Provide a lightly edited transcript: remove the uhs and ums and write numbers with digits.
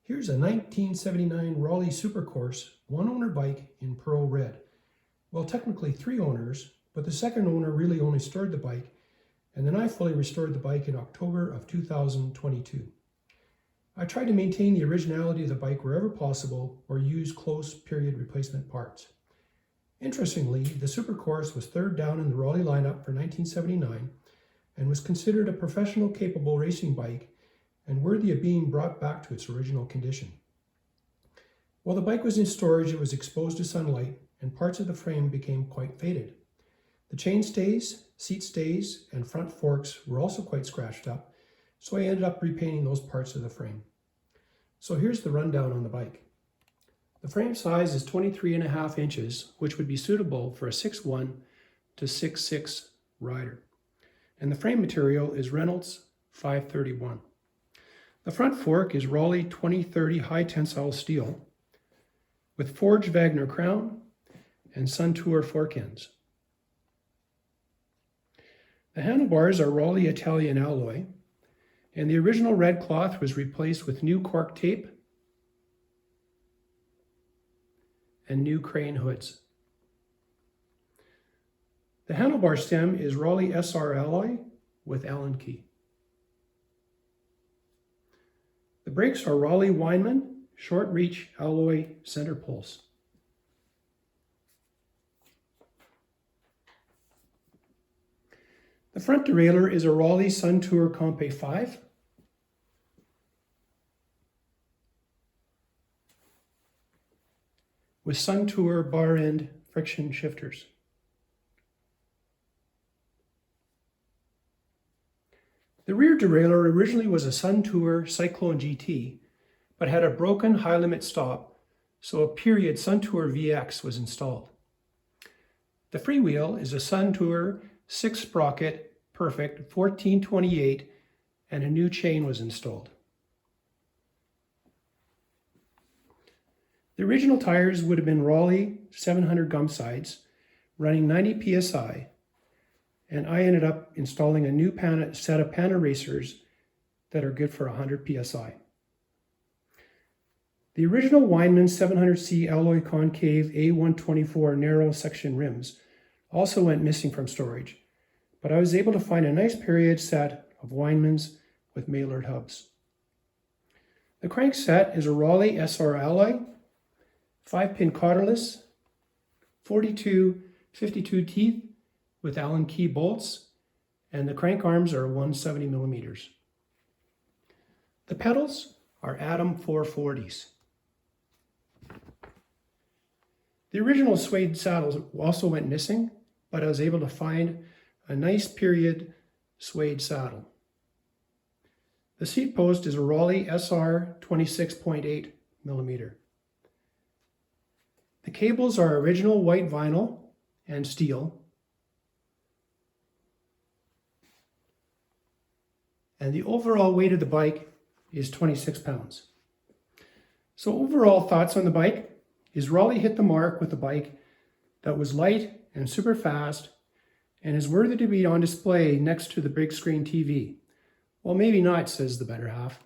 Here's a 1979 Raleigh Super Course one-owner bike in pearl red. Well, technically 3 owners, but the second owner really only stored the bike, and then I fully restored the bike in October of 2022. I tried to maintain the originality of the bike wherever possible or use close period replacement parts. Interestingly, the Super Course was third down in the Raleigh lineup for 1979 and was considered a professional capable racing bike and worthy of being brought back to its original condition. While the bike was in storage, it was exposed to sunlight and parts of the frame became quite faded. The chain stays, seat stays, and front forks were also quite scratched up, so I ended up repainting those parts of the frame. So here's the rundown on the bike. The frame size is 23.5 inches, which would be suitable for a 6'1" to 6'6" rider. And the frame material is Reynolds 531. The front fork is Raleigh 2030 high tensile steel with forged Vagner Crown and SunTour fork ends. The handlebars are Raleigh Italienne alloy, and the original red cloth was replaced with new cork tape and new crane hoods. The handlebar stem is Raleigh SR alloy with Allen key. The brakes are Raleigh Weinmann short reach alloy center pulse. The front derailleur is a Raleigh Suntour Compe V. With Suntour bar end friction shifters. The rear derailleur originally was a Suntour Cyclone GT, but had a broken high limit stop, so a period Suntour Vx was installed. The freewheel is a Suntour 6-sprocket perfect 1428, and a new chain was installed. The original tires would have been Raleigh 700 gum sides, running 90 psi, and I ended up installing a new set of Pana racers that are good for 100 psi. The original Weinmann 700C alloy concave A124 narrow section rims also went missing from storage, but I was able to find a nice period set of Weinmanns with Maillard hubs. The crank set is a Raleigh SR alloy, 5-pin cotterless, 42/52 teeth with Allen key bolts, and the crank arms are 170 millimeters. The pedals are Adam 440s. The original suede saddles also went missing, but I was able to find a nice period suede saddle. The seat post is a Raleigh SR 26.8 millimeter. The cables are original white vinyl and steel, and the overall weight of the bike is 26 pounds. So overall thoughts on the bike is Raleigh hit the mark with a bike that was light and super fast and is worthy to be on display next to the big screen TV. Well, maybe not, says the better half.